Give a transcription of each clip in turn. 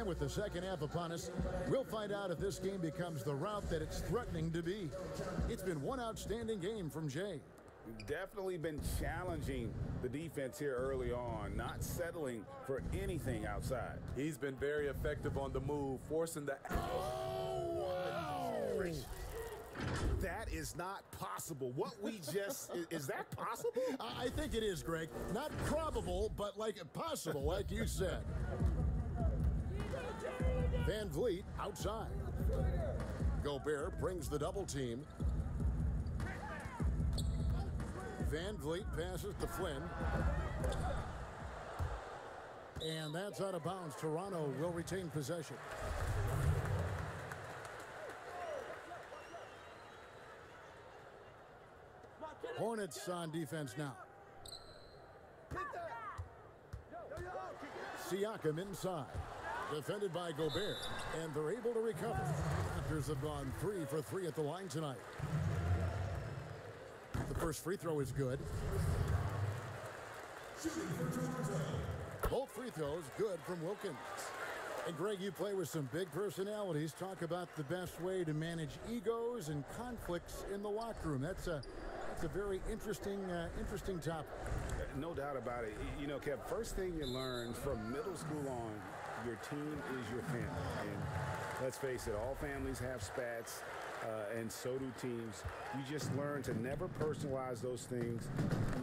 time with the second half upon us. We'll find out if this game becomes the route that it's threatening to be. It's been one outstanding game from Jay. Definitely been challenging the defense here early on, not settling for anything outside. He's been very effective on the move, forcing the... Oh, wow! That is not possible. What we just... is that possible? I think it is, Greg. Not probable, but like possible, like you said. Van Vliet outside. Gobert brings the double team. Van Vliet passes to Flynn. And that's out of bounds. Toronto will retain possession. Hornets on defense now. Siakam inside. Defended by Gobert. And they're able to recover. Raptors have gone 3 for 3 at the line tonight. The first free throw is good. Both free throws good from Wilkins. And Greg, you play with some big personalities. Talk about the best way to manage egos and conflicts in the locker room. That's a very interesting topic. No doubt about it. You know, Kev, first thing you learn from middle school on, your team is your family. And let's face it, all families have spats. And so do teams. You just learn to never personalize those things.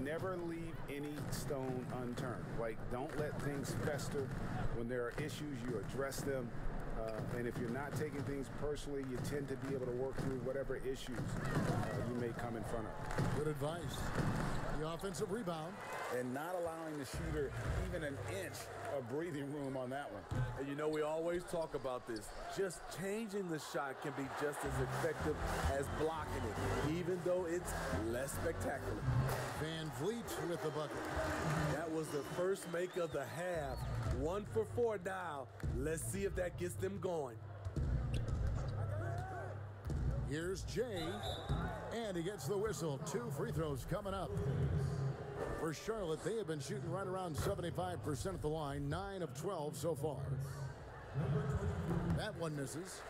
Never leave any stone unturned. Like, don't let things fester. When there are issues, you address them. And if you're not taking things personally, you tend to be able to work through whatever issues you may come in front of. Good advice. The offensive rebound. And not allowing the shooter even an inch of breathing room on that one. And you know, we always talk about this. Just changing the shot can be just as effective as blocking it, even though it's less spectacular. Van Vliet with the bucket. That was the first make of the half. 1 for 4 now. Let's see if that gets them going. Here's Jay, and he gets the whistle. 2 free throws coming up. For Charlotte, they have been shooting right around 75% at the line, 9 of 12 so far. That one misses.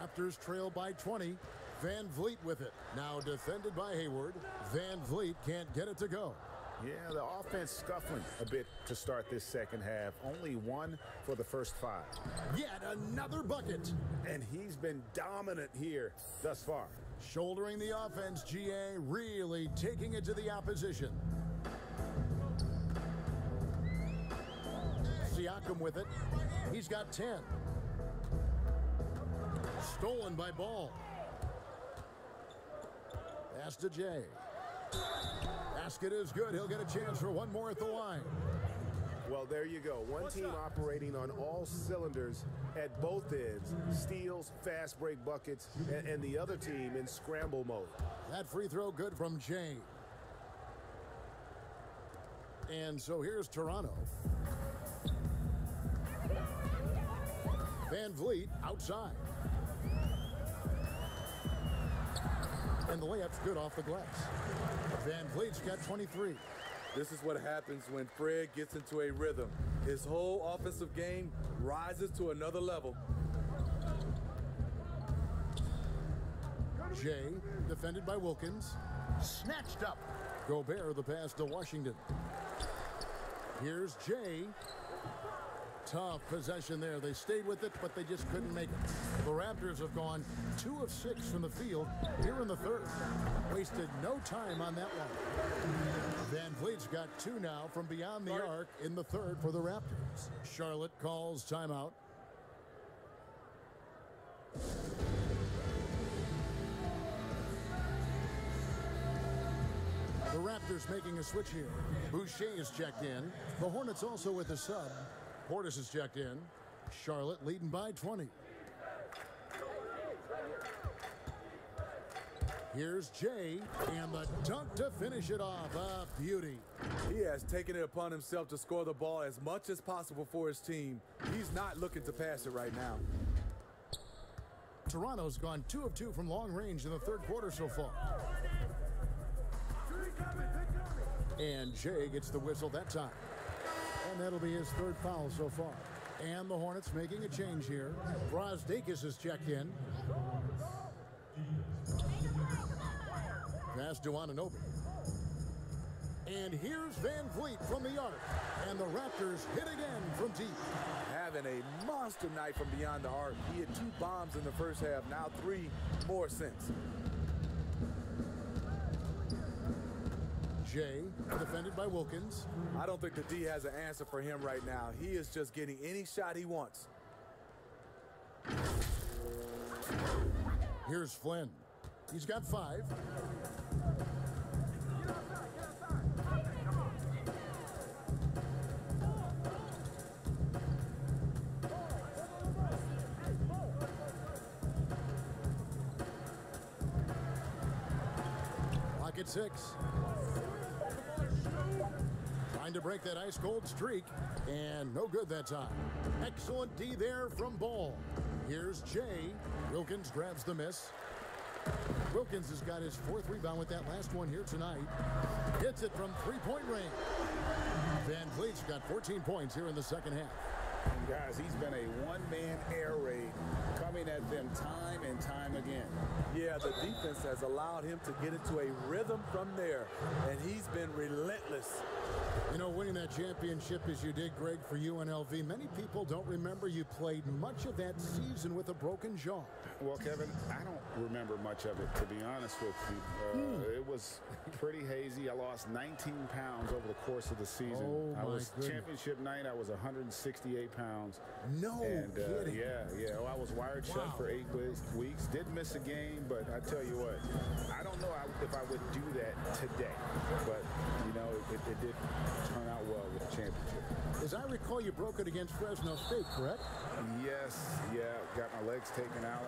Raptors trail by 20. Van Vliet with it. Now defended by Hayward. Van Vliet can't get it to go. Yeah, the offense scuffling a bit to start this second half. Only 1 for the first 5. Yet another bucket. And he's been dominant here thus far. Shouldering the offense, GA really taking it to the opposition. Siakam with it. He's got 10. Stolen by Ball. Pass to Jay. Basket is good. He'll get a chance for one more at the line. Well, there you go. One team operating on all cylinders at both ends. Steals, fast break buckets, and the other team in scramble mode. That free throw good from Jay. And so here's Toronto. Van Vliet outside. And the layup's good off the glass. Van Vliet's got 23. This is what happens when Fred gets into a rhythm. His whole offensive game rises to another level. Jay, defended by Wilkins. Snatched up. Gobert, the pass to Washington. Here's Jay. Tough possession there. They stayed with it, but they just couldn't make it. The Raptors have gone 2 of 6 from the field here in the third. Wasted no time on that one. Van Vliet's got 2 now from beyond the arc in the third for the Raptors. Charlotte calls timeout. The Raptors making a switch here. Boucher is checked in. The Hornets also with a sub. Portis is checked in. Charlotte leading by 20. Here's Jay, and the dunk to finish it off. A beauty. He has taken it upon himself to score the ball as much as possible for his team. He's not looking to pass it right now. Toronto's gone 2 of 2 from long range in the third quarter so far. And Jay gets the whistle that time. And that'll be his third foul so far. And the Hornets making a change here. Brosdakis is checked in. Pass to Anunoby. And here's Van Vliet from the arc. And the Raptors hit again from deep. Having a monster night from beyond the arc. He had 2 bombs in the first half, now 3 more since. Jay, defended by Wilkins. I don't think the D has an answer for him right now. He is just getting any shot he wants. Here's Flynn. He's got 5. Lock at 6. Trying to break that ice-cold streak, and no good that time. Excellent D there from Ball. Here's Jay. Wilkins grabs the miss. Wilkins has got his 4th rebound with that last one here tonight. Hits it from 3-point range. Van Vliet's got 14 points here in the second half. And guys, he's been a one-man air raid coming at them time and time again. Yeah, the defense has allowed him to get into a rhythm from there, and he's been relentless. You know, winning that championship as you did, Greg, for UNLV, many people don't remember you played much of that season with a broken jaw. Well, Kevin, I don't remember much of it, to be honest with you. It was pretty hazy. I lost 19 pounds over the course of the season. Oh, I was goodness. championship night. I was 168 pounds. No kidding. Yeah. Well, I was wired shut for 8 weeks. Didn't miss a game, but I tell you what, I don't know if I would do that today. But, you know, it did turn out well with the championship. As I recall, you broke it against Fresno State, correct? Yes, yeah. Got my legs taken out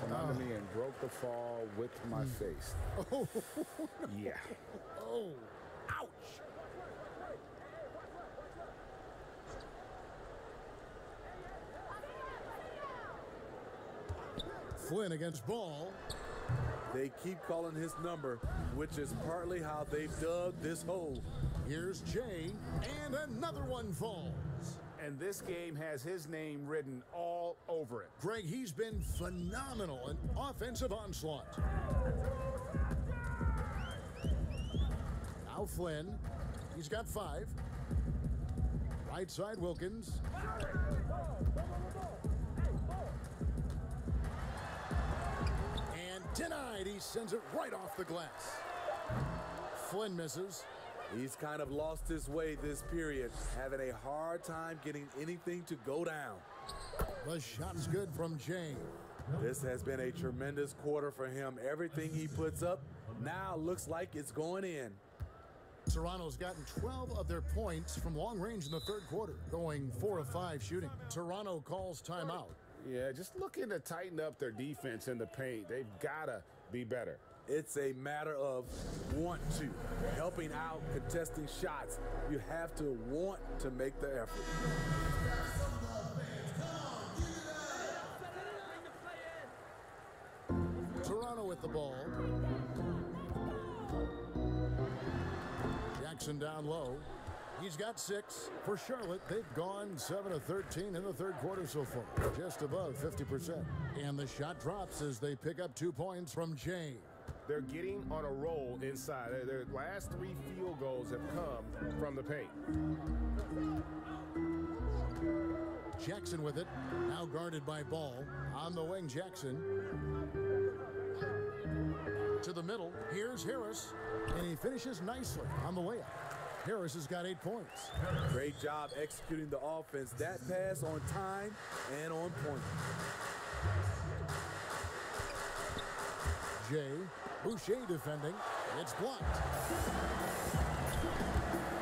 from under me and broke the fall with my face. Oh, Yeah. oh, ouch. Flynn against Ball. They keep calling his number, which is partly how they've dug this hole. Here's Jay, and another one falls. And this game has his name written all over it. Greg, he's been phenomenal. An offensive onslaught. Now Flynn. He's got 5. Right side, Wilkins. And denied. He sends it right off the glass. Flynn misses. He's kind of lost his way this period, having a hard time getting anything to go down. The shot's good from Jay. This has been a tremendous quarter for him. Everything he puts up now looks like it's going in. Toronto's gotten 12 of their points from long range in the third quarter, going 4 of 5 shooting. Toronto calls timeout. Yeah, just looking to tighten up their defense in the paint. They've got to be better. It's a matter of want to. Helping out, contesting shots. You have to want to make the effort. Toronto with the ball. Jackson down low. He's got 6. For Charlotte, they've gone 7 of 13 in the third quarter so far, just above 50%. And the shot drops as they pick up 2 points from Jay. They're getting on a roll inside. Their last 3 field goals have come from the paint. Jackson with it, now guarded by Ball. On the wing, Jackson. To the middle, here's Harris, and he finishes nicely on the layup. Harris has got 8 points. Great job executing the offense. That pass on time and on point. Jay, Boucher defending. It's blocked.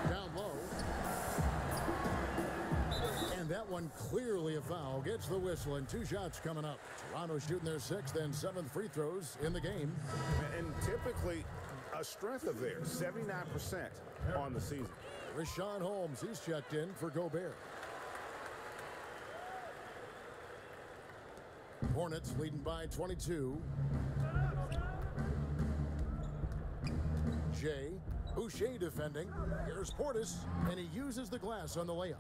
Down low. And that one clearly a foul. Gets the whistle and 2 shots coming up. Toronto shooting their 6th and 7th free throws in the game. And typically a strength of theirs, 79% on the season. Rashawn Holmes, he's checked in for Gobert. Hornets leading by 22. Jay Boucher defending. Here's Portis, and he uses the glass on the layup.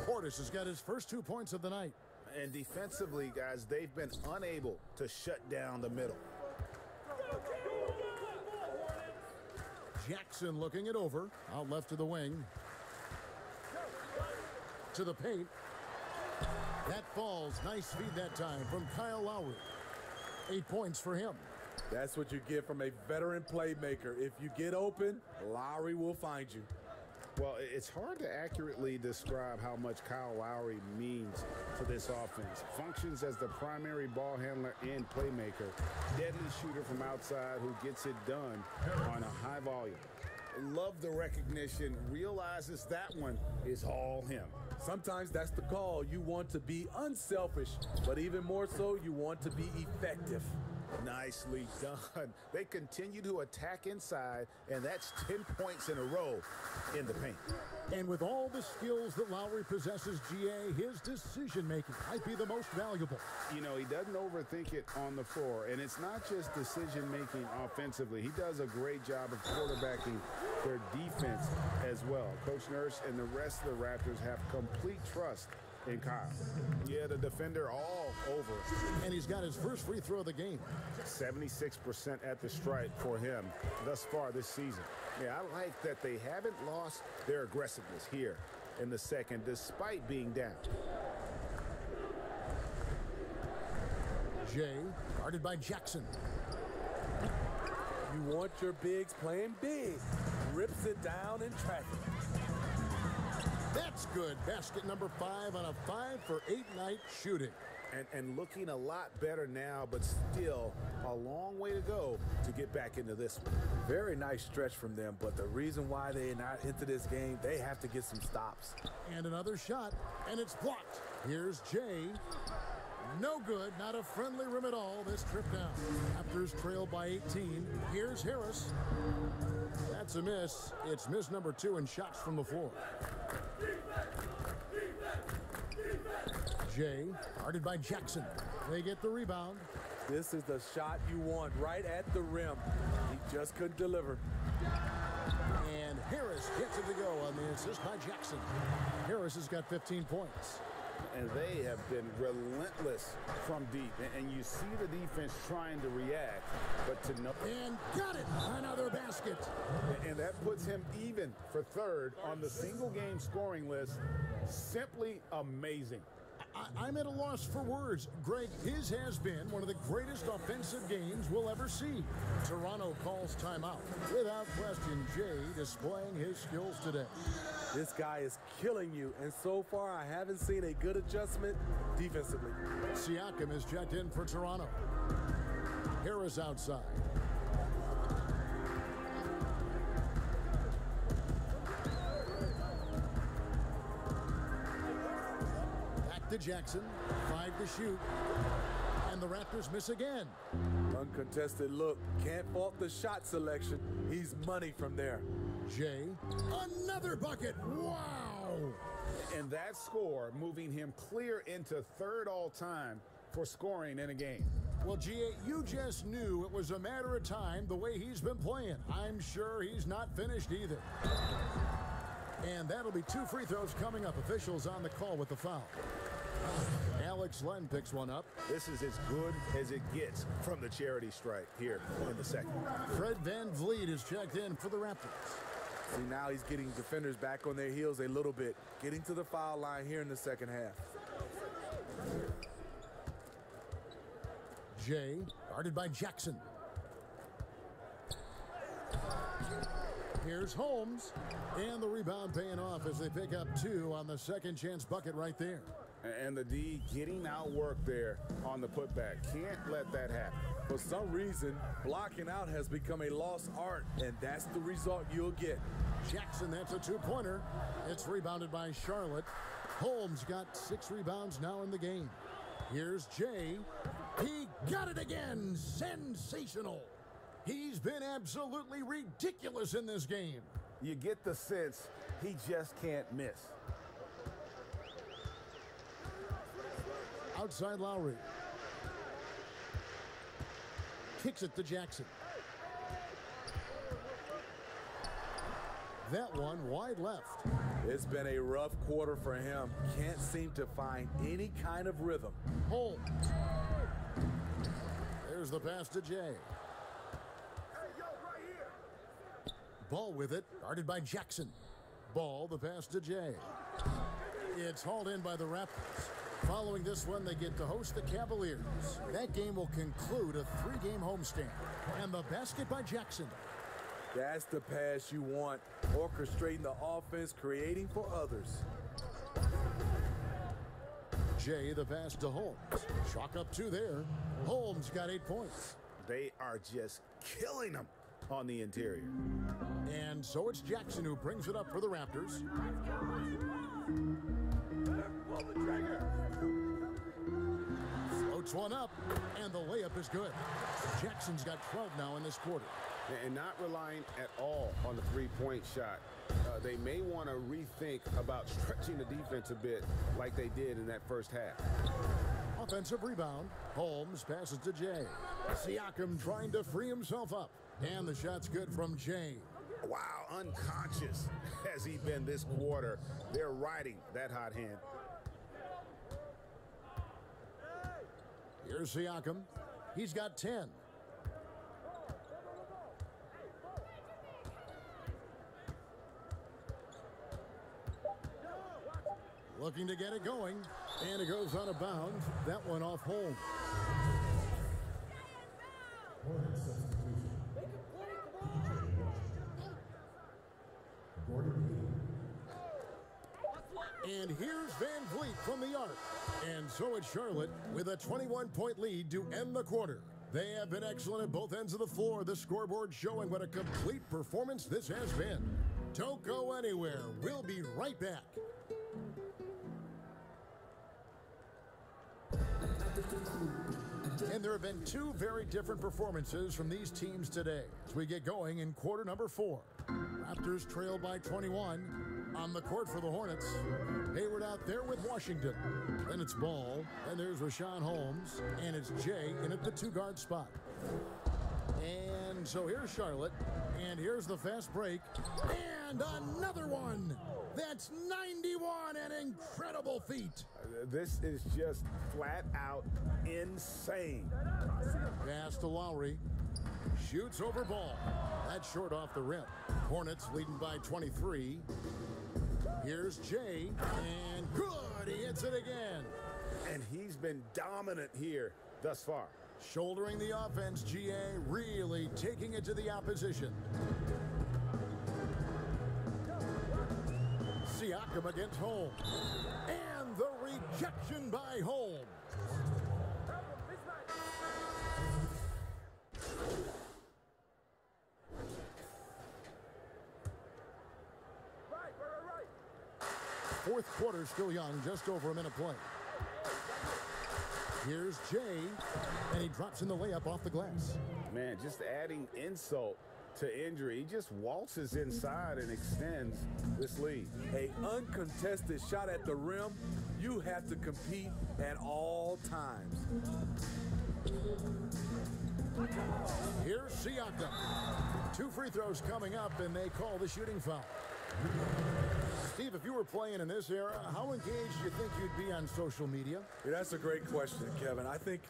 Portis has got his first 2 points of the night. And defensively, guys, they've been unable to shut down the middle. Jackson looking it over. Out left to the wing. To the paint. That falls. Nice feed that time from Kyle Lowry. 8 points for him. That's what you get from a veteran playmaker. If you get open, Lowry will find you. Well, it's hard to accurately describe how much Kyle Lowry means to this offense. Functions as the primary ball handler and playmaker. Deadly shooter from outside who gets it done on a high volume. Love the recognition. Realizes that one is all him. Sometimes that's the call. You want to be unselfish, but even more so, you want to be effective. Nicely done. They continue to attack inside, and that's 10 points in a row in the paint. And with all the skills that Lowry possesses, GA, his decision-making might be the most valuable. You know, he doesn't overthink it on the floor, and it's not just decision-making offensively. He does a great job of quarterbacking their defense as well. Coach Nurse and the rest of the Raptors have complete trust in Kyle. Yeah, the defender all over. And he's got his first free throw of the game. 76% at the stripe for him thus far this season. Yeah, I like that they haven't lost their aggressiveness here in the second, despite being down. Jay, guarded by Jackson. You want your bigs playing big. Rips it down in traffic. That's good. Basket number 5 on a 5-for-8 night shooting. And looking a lot better now, but still a long way to go to get back into this one. Very nice stretch from them, but the reason why they're not into this game, they have to get some stops. And another shot, and it's blocked. Here's Jay. No good, not a friendly rim at all this trip down. Raptors trail by 18. Here's Harris. That's a miss. It's miss number 2 in shots from the floor. Jay, guarded by Jackson. They get the rebound. This is the shot you want, right at the rim. He just couldn't deliver. And Harris gets it to go on the assist by Jackson. Harris has got 15 points. And they have been relentless from deep. And you see the defense trying to react, but to no. And got it. Another basket. And that puts him even for third on the single game scoring list. Simply amazing. I'm at a loss for words. Greg, his has been one of the greatest offensive games we'll ever see. Toronto calls timeout. Without question, Jay displaying his skills today. This guy is killing you, and so far I haven't seen a good adjustment defensively. Siakam is checked in for Toronto. Harris outside. To Jackson, 5 to shoot, and the Raptors miss again. Uncontested look, can't fault the shot selection. He's money from there. Jay, another bucket, wow! And that score moving him clear into third all-time for scoring in a game. Well, G.A., you just knew it was a matter of time the way he's been playing. I'm sure he's not finished either. And that'll be 2 free throws coming up. Officials on the call with the foul. Alex Len picks one up. This is as good as it gets from the charity stripe here in the second. Fred VanVleet is checked in for the Raptors. See, now he's getting defenders back on their heels a little bit. Getting to the foul line here in the second half. Jay, guarded by Jackson. Here's Holmes, and the rebound paying off as they pick up 2 on the second chance bucket right there. And the D getting outworked there on the putback. Can't let that happen. For some reason, blocking out has become a lost art, and that's the result you'll get. Jackson, that's a 2-pointer. It's rebounded by Charlotte. Holmes got 6 rebounds now in the game. Here's Jay. He got it again. Sensational. He's been absolutely ridiculous in this game. You get the sense he just can't miss. Outside Lowry. Kicks it to Jackson. That one wide left. It's been a rough quarter for him. Can't seem to find any kind of rhythm. Holmes. There's the pass to Jay. Ball with it, guarded by Jackson. Ball, the pass to Jay. It's hauled in by the Raptors. Following this one, they get to host the Cavaliers. That game will conclude a 3-game homestand. And the basket by Jackson. That's the pass you want. Orchestrating the offense, creating for others. Jay, the pass to Holmes. Chalk up 2 there. Holmes got 8 points. They are just killing them on the interior. And so it's Jackson who brings it up for the Raptors. Floats one up, and the layup is good. Jackson's got 12 now in this quarter. And not relying at all on the three-point shot. They may want to rethink about stretching the defense a bit like they did in that first half. Offensive rebound. Holmes passes to Jay. Siakam trying to free himself up. And the shot's good from Jay. Wow, unconscious has he been this quarter. They're riding that hot hand. Here's Siakam. He's got 10. Looking to get it going, and it goes out of bounds. That one off Holmes. And here's Van Vliet from the arc. And so it's Charlotte with a 21-point lead to end the quarter. They have been excellent at both ends of the floor. The scoreboard showing what a complete performance this has been. Don't go anywhere. We'll be right back. And there have been 2 very different performances from these teams today as we get going in quarter number 4. Raptors trail by 21 on the court for the Hornets. Hayward out there with Washington. Then it's Ball, and there's Rashawn Holmes, and it's Jay in at the 2-guard spot. And so here's Charlotte, and here's the fast break, and another one. That's 91, an incredible feat. This is just flat out insane. Pass to Lowry. Shoots over Ball. That's short off the rim. Hornets leading by 23. Here's Jay, and good, he hits it again. And he's been dominant here thus far. Shouldering the offense, GA really taking it to the opposition. Siakam against Holmes. And the rejection by Holmes. Fourth quarter still young, just over a minute play. Here's Jay, and he drops in the layup off the glass. Man, just adding insult to injury. He just waltzes inside and extends this lead. An uncontested shot at the rim, you have to compete at all times. Here's Siakam. 2 free throws coming up, and they call the shooting foul. Steve, if you were playing in this era, how engaged do you think you'd be on social media? Yeah, that's a great question, Kevin. I think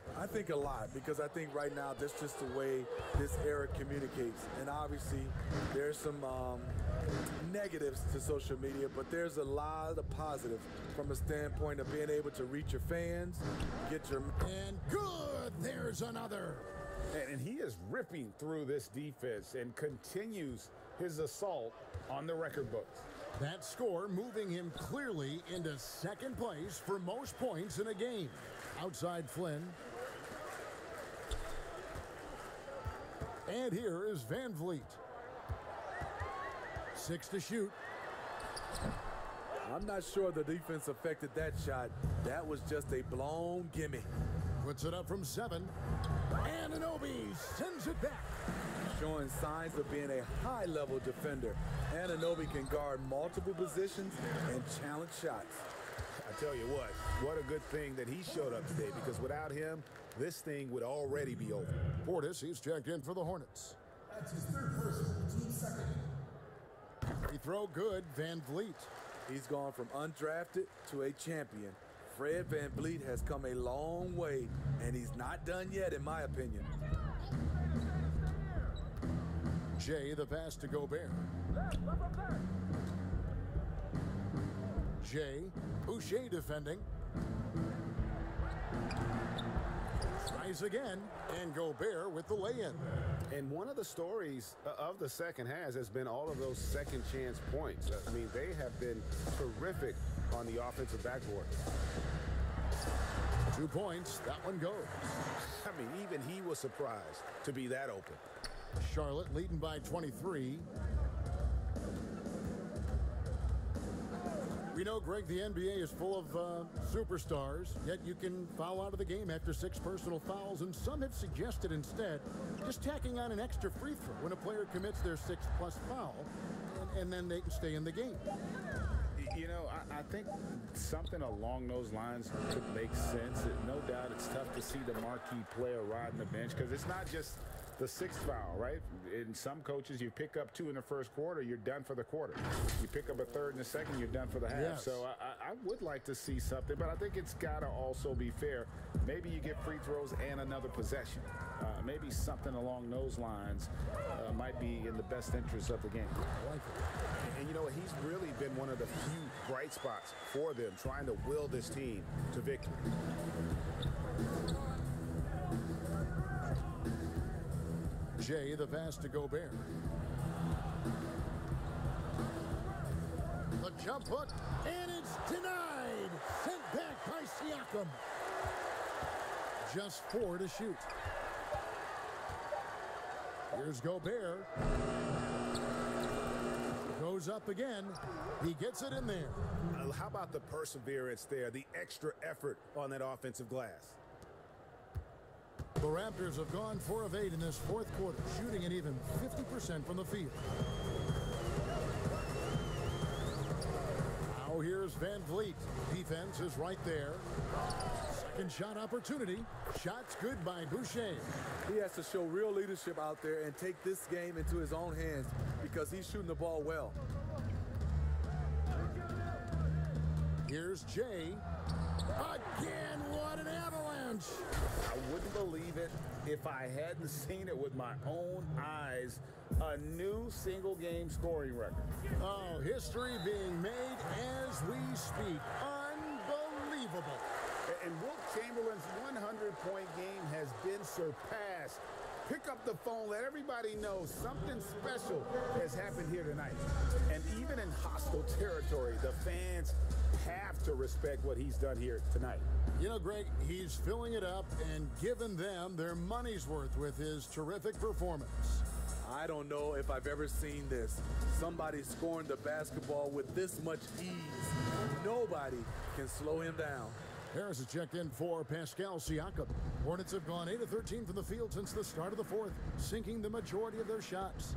a lot, because I think right now that's just the way this era communicates. And obviously, there's some negatives to social media, but there's a lot of positive from a standpoint of being able to reach your fans, get your... And good, there's another. And he is ripping through this defense and continues his assault on the record books. That score moving him clearly into second place for most points in a game. Outside Flynn. And here is Van Vliet. 6 to shoot. I'm not sure the defense affected that shot. That was just a blown gimme. Puts it up from 7. Anunoby sends it back. Showing signs of being a high-level defender. Anunoby can guard multiple positions and challenge shots. I tell you what a good thing that he showed up today, because without him, this thing would already be over. Portis, he's checked in for the Hornets. That's his 3rd personal, team second. Free throw good, Van Vliet. He's gone from undrafted to a champion. Fred Van Vliet has come a long way, and he's not done yet, in my opinion. Jay, the pass to Gobert. Jay, Boucher defending. Tries again, and Gobert with the lay-in. And one of the stories of the second half has been all of those second chance points. I mean, they have been terrific on the offensive backboard. 2 points, that one goes. I mean, even he was surprised to be that open. Charlotte leading by 23. We know, Greg, the NBA is full of superstars, yet you can foul out of the game after 6 personal fouls, and some have suggested instead just tacking on an extra free throw when a player commits their 6th+ foul, and then they can stay in the game. You know, I think something along those lines could make sense. No doubt it's tough to see the marquee player riding the bench because it's not just the 6th foul, right? In some coaches, you pick up 2 in the first quarter, you're done for the quarter. You pick up a 3rd in the second, you're done for the half. Yes. So I would like to see something, but I think it's got to also be fair. Maybe you get free throws and another possession. Maybe something along those lines might be in the best interest of the game. I like it. And you know, he's really been one of the few bright spots for them, trying to will this team to victory. Jay, the pass to Gobert. The jump hook, and it's denied. Sent back by Siakam. Just 4 to shoot. Here's Gobert. Goes up again. He gets it in there. How about the perseverance there, the extra effort on that offensive glass? The Raptors have gone 4 of 8 in this 4th quarter, shooting at even 50% from the field. Now here's Van Vliet. Defense is right there. Second shot opportunity. Shots good by Boucher. He has to show real leadership out there and take this game into his own hands because he's shooting the ball well. Here's Jay. Again, what an avalanche! I wouldn't believe it if I hadn't seen it with my own eyes. A new single-game scoring record. Oh, history being made as we speak. Unbelievable. And Wilt Chamberlain's 100-point game has been surpassed. Pick up the phone, let everybody know something special has happened here tonight. And even in hostile territory, the fans have to respect what he's done here tonight. You know, Greg, he's filling it up and giving them their money's worth with his terrific performance. I don't know if I've ever seen this. Somebody scoring the basketball with this much ease. Nobody can slow him down. Harris has checked in for Pascal Siakam. Hornets have gone 8 of 13 from the field since the start of the 4th, sinking the majority of their shots.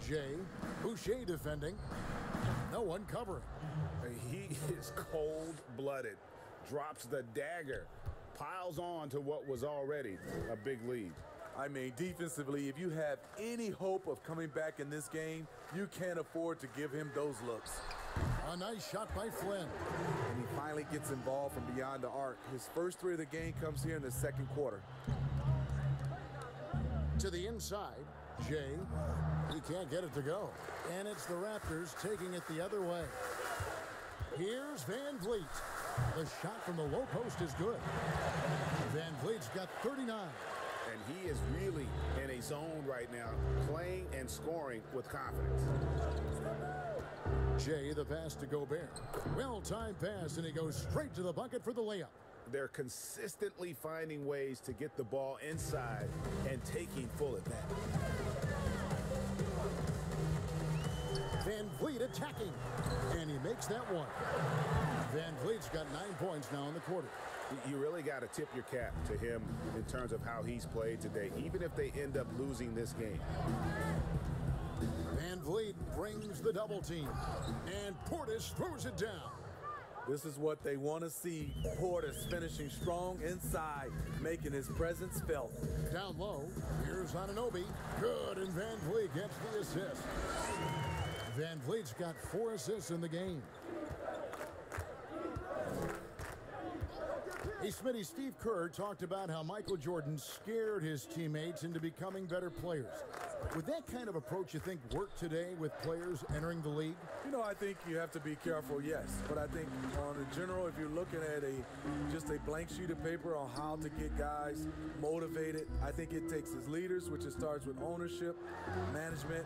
Jay, Boucher defending. No one covering. He is cold-blooded, drops the dagger, piles on to what was already a big lead. I mean, defensively, if you have any hope of coming back in this game, you can't afford to give him those looks. A nice shot by Flynn. And he finally gets involved from beyond the arc. His first 3 of the game comes here in the 2nd quarter. To the inside, Jay. He can't get it to go. And it's the Raptors taking it the other way. Here's Van Vliet. The shot from the low post is good. Van Vliet's got 39. And he is really in a zone right now, playing and scoring with confidence. Jay, the pass to Gobert. Well-timed pass, and he goes straight to the bucket for the layup. They're consistently finding ways to get the ball inside and taking full advantage. Van Vliet attacking, and he makes that one. Van Vliet's got 9 points now in the quarter. You really got to tip your cap to him in terms of how he's played today, even if they end up losing this game. Van Vliet brings the double team, and Portis throws it down. This is what they want to see. Portis finishing strong inside, making his presence felt. Down low, here's Anunoby. Good, and Van Vliet gets the assist. Van Vliet's got 4 assists in the game. Hey, Smitty, Steve Kerr talked about how Michael Jordan scared his teammates into becoming better players. Would that kind of approach, you think, work today with players entering the league? You know, I think you have to be careful, yes. But I think on the general, if you're looking at just a blank sheet of paper on how to get guys motivated, I think it takes as leaders, which it starts with ownership, management,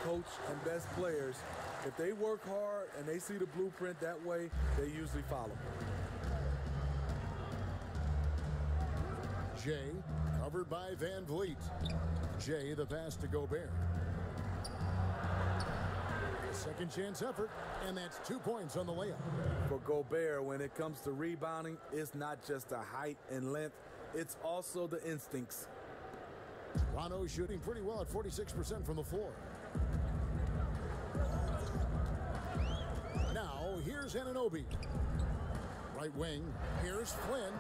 coach, and best players. If they work hard and they see the blueprint that way, they usually follow. Jay, covered by Van Vliet. Jay, the pass to Gobert. A second chance effort, and that's 2 points on the layup. For Gobert, when it comes to rebounding, it's not just the height and length, it's also the instincts. Toronto shooting pretty well at 46% from the floor. Now, here's Anunoby. Right wing, here's Flynn,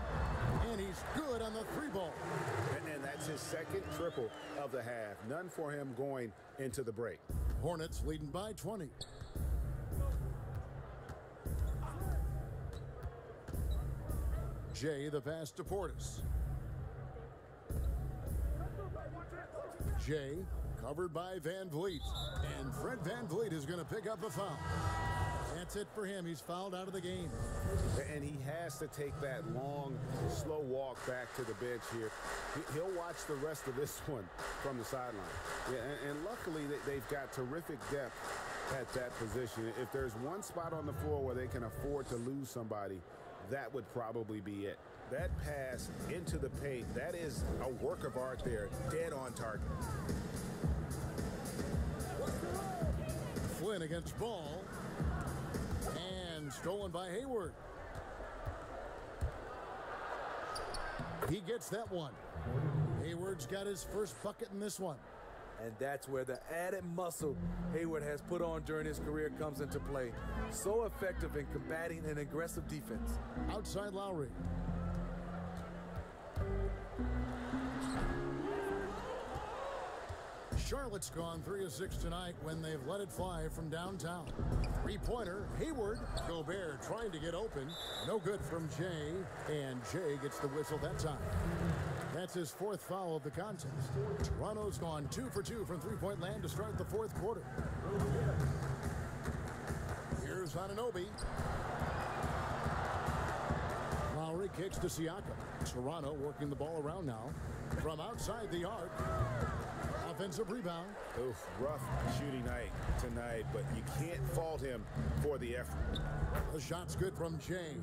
and he's good on the 3-ball. And that's his second triple of the half. None for him going into the break. Hornets leading by 20. Jay, the pass to Portis. Jay, covered by Van Vliet. And Fred Van Vliet is going to pick up a foul. That's it for him. He's fouled out of the game. And he has to take that long, slow walk back to the bench here. He'll watch the rest of this one from the sideline. Yeah, and luckily they've got terrific depth at that position. If there's one spot on the floor where they can afford to lose somebody, that would probably be it. That pass into the paint, that is a work of art there, dead on target. Flynn against Ball. And stolen by Hayward. He gets that one. Hayward's got his first bucket in this one. And that's where the added muscle Hayward has put on during his career comes into play. So effective in combating an aggressive defense. Outside Lowry. Charlotte's gone 3 of 6 tonight when they've let it fly from downtown. 3-pointer, Hayward. Gobert trying to get open. No good from Jay, and Jay gets the whistle that time. That's his 4th foul of the contest. Toronto's gone 2 for 2 from three-point land to start the 4th quarter. Here's Anunoby. Lowry kicks to Siakam. Toronto working the ball around now. From outside the arc. Offensive rebound. Oof, rough shooting night tonight, but you can't fault him for the effort. The shot's good from Jay.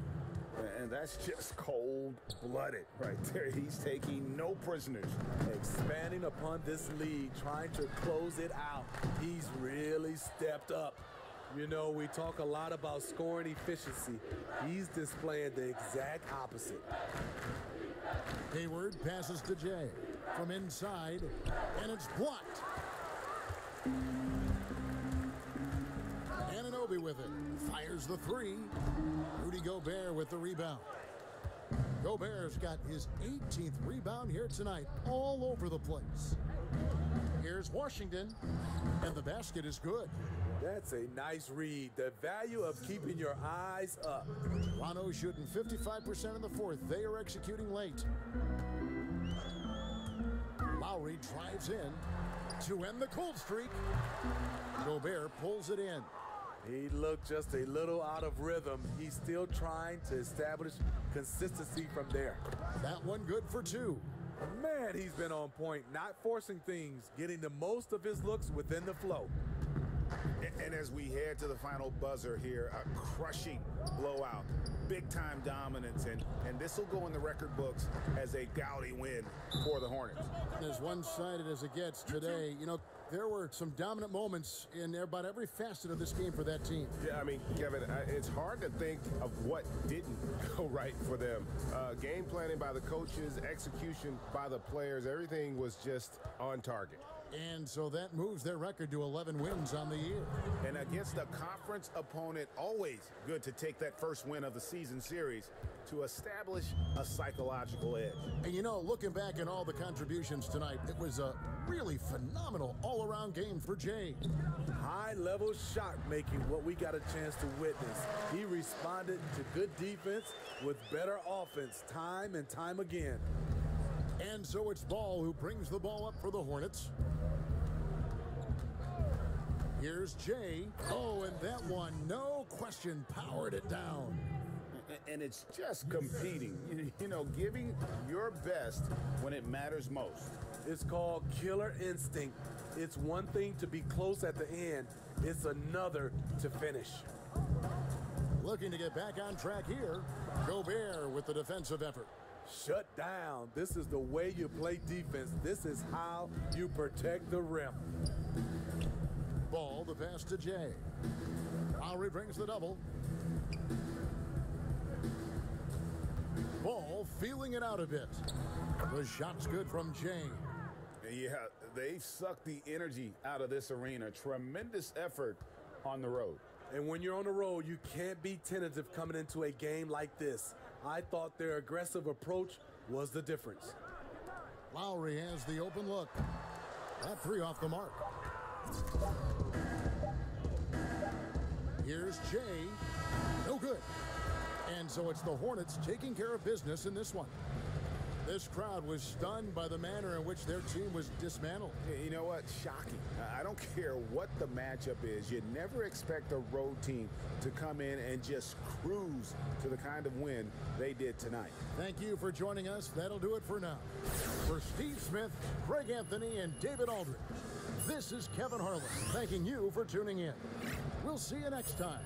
And that's just cold-blooded right there. He's taking no prisoners. Expanding upon this lead, trying to close it out. He's really stepped up. You know, we talk a lot about scoring efficiency. He's displaying the exact opposite. Hayward passes to Jay from inside, and it's blocked. Anunoby with it. Fires the 3. Rudy Gobert with the rebound. Gobert's got his 18th rebound here tonight, all over the place. Here's Washington, and the basket is good. That's a nice read. The value of keeping your eyes up. Toronto shooting 55% in the 4th. They are executing late. Lowry drives in to end the cold streak. Gobert pulls it in. He looked just a little out of rhythm. He's still trying to establish consistency from there. That one good for 2. Man, he's been on point, not forcing things, getting the most of his looks within the flow. And as we head to the final buzzer here, a crushing blowout, big-time dominance, and this will go in the record books as a gaudy win for the Hornets. As one-sided as it gets today, you know, there were some dominant moments in about every facet of this game for that team. Yeah, I mean, Kevin, it's hard to think of what didn't go right for them. Game planning by the coaches, execution by the players, everything was just on target. And so that moves their record to 11 wins on the year. And against a conference opponent, always good to take that first win of the season series to establish a psychological edge. And you know, looking back at all the contributions tonight, it was a really phenomenal all-around game for Jay. High-level shot making, what we got a chance to witness. He responded to good defense with better offense time and time again. And so it's Ball who brings the ball up for the Hornets. Here's Jay. Oh, and that one, no question, powered it down. And it's just competing, you know, giving your best when it matters most. It's called killer instinct. It's one thing to be close at the end. It's another to finish. Looking to get back on track here. Gobert with the defensive effort. Shut down. This is the way you play defense. This is how you protect the rim. Ball, the pass to Jay. Lowry brings the double. Ball feeling it out a bit. The shot's good from Jay. Yeah, they've sucked the energy out of this arena. Tremendous effort on the road. And when you're on the road, you can't be tentative coming into a game like this. I thought their aggressive approach was the difference. Lowry has the open look. That three off the mark. Here's Jay. No good. And so it's the Hornets taking care of business in this one. This crowd was stunned by the manner in which their team was dismantled. You know what? Shocking. I don't care what the matchup is. You never expect a road team to come in and just cruise to the kind of win they did tonight. Thank you for joining us. That'll do it for now. For Steve Smith, Greg Anthony, and David Aldridge, this is Kevin Harlan thanking you for tuning in. We'll see you next time.